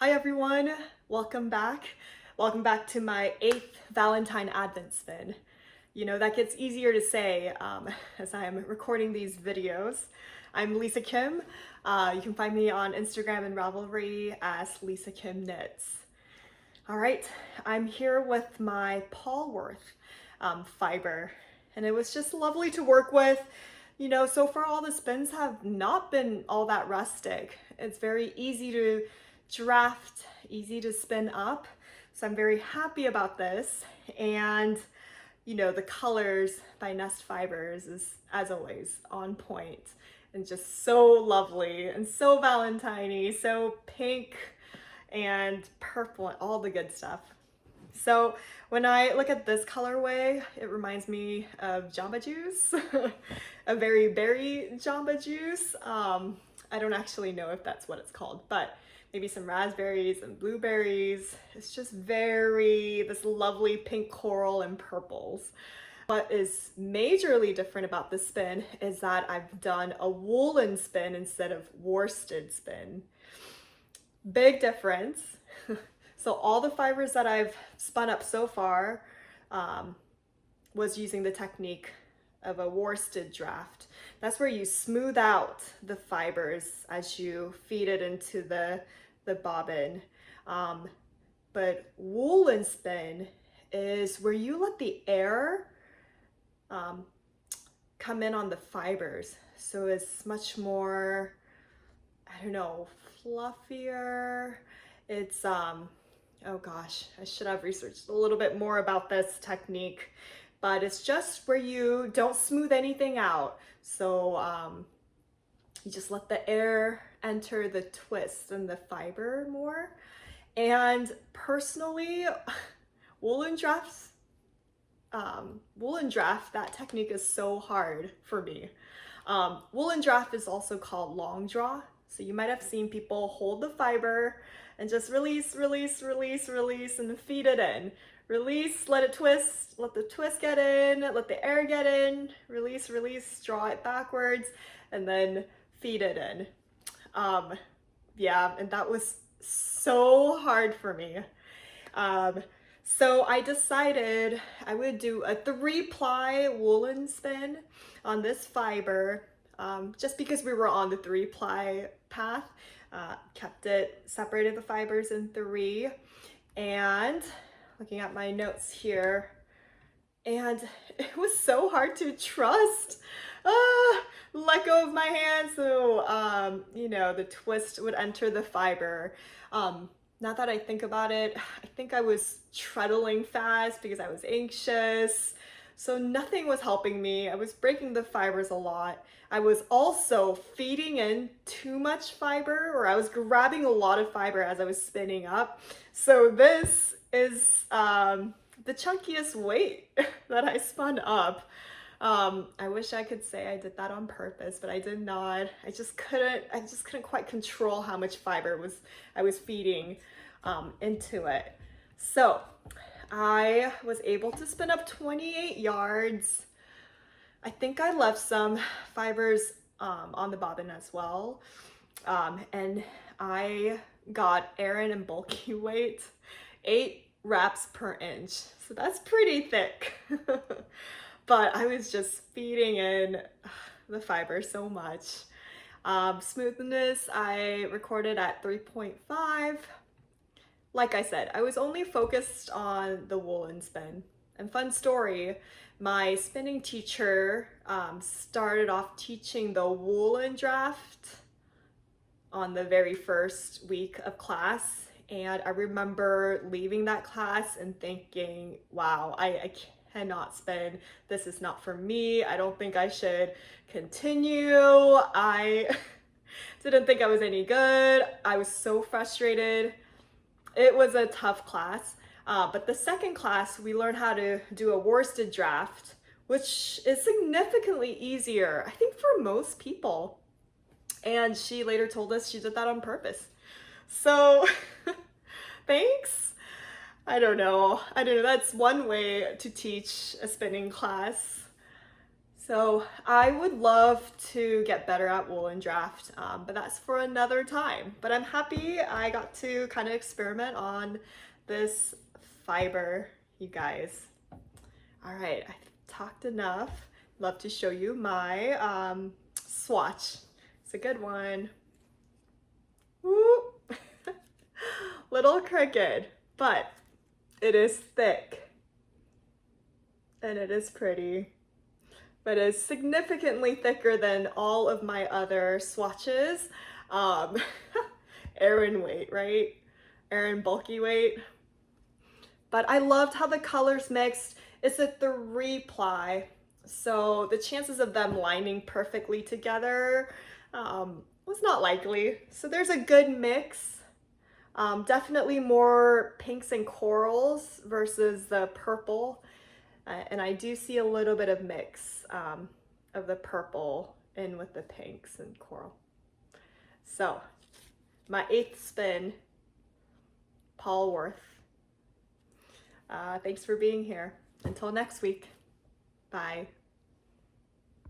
Hi everyone, welcome back. Welcome back to my 8th Valentine Advent spin. You know, that gets easier to say as I am recording these videos. I'm Lisa Kim. You can find me on Instagram and Ravelry as Lisa Kim Knits. All right, I'm here with my Polworth fiber, and it was just lovely to work with. You know, so far all the spins have not been all that rustic. It's very easy to draft, easy to spin up. So I'm very happy about this. And you know, the colors by Nest Fibers is, as always, on point and just so lovely and so Valentine-y, so pink and purple and all the good stuff. So when I look at this colorway, it reminds me of Jamba Juice, a very berry Jamba Juice. I don't actually know if that's what it's called, but maybe some raspberries and blueberries. It's just this lovely pink coral and purples. What is majorly different about this spin is that I've done a woolen spin instead of worsted spin. Big difference. So all the fibers that I've spun up so far was using the technique of a worsted draft. That's where you smooth out the fibers as you feed it into the bobbin. But woolen spin is where you let the air come in on the fibers. So it's much more, I don't know, fluffier. It's, oh gosh, I should have researched a little bit more about this technique, but it's just where you don't smooth anything out. So you just let the air enter the twist and the fiber more. And personally, woolen draft, that technique is so hard for me. Woolen draft is also called long draw. So you might have seen people hold the fiber and just release, release, release, release, and feed it in. Release, let it twist, let the twist get in, let the air get in, release, release, draw it backwards, and then feed it in. Yeah, and that was so hard for me. So I decided I would do a 3-ply woolen spin on this fiber, just because we were on the 3-ply path. Kept it, separated the fibers in 3, and looking at my notes here, and it was so hard to trust. Let go of my hand so you know, the twist would enter the fiber. Now that I think about it, I think I was treadling fast because I was anxious. So nothing was helping me. I was breaking the fibers a lot. I was also feeding in too much fiber, or I was grabbing a lot of fiber as I was spinning up. So this is the chunkiest weight that I spun up. I wish I could say I did that on purpose, but I did not. I just couldn't quite control how much fiber I was feeding into it. So I was able to spin up 28 yards. I think I left some fibers on the bobbin as well. And I got Aran and Bullky weight, 8 wraps per inch. So that's pretty thick. But I was just feeding in the fiber so much. Smoothness, I recorded at 3.5. Like I said, I was only focused on the woolen spin. And fun story, my spinning teacher started off teaching the woolen draft on the very first week of class. And I remember leaving that class and thinking, wow, I cannot spin. This is not for me. I don't think I should continue. I didn't think I was any good. I was so frustrated. It was a tough class. But the second class, we learned how to do a worsted draft, which is significantly easier, I think, for most people. And she later told us she did that on purpose. So thanks. I don't know. That's one way to teach a spinning class. So I would love to get better at woolen draft, but that's for another time. But I'm happy I got to kind of experiment on this fiber, you guys. All right, I've talked enough. Love to show you my swatch. It's a good one. Woo! Little crooked, but it is thick and it is pretty. But is significantly thicker than all of my other swatches. Aran weight, right? Aran bulky weight. But I loved how the colors mixed. It's a 3-ply, so the chances of them lining perfectly together was not likely. So there's a good mix. Definitely more pinks and corals versus the purple. And I do see a little bit of mix of the purple in with the pinks and coral. So my 8th spin, Polworth. Thanks for being here. Until next week. Bye.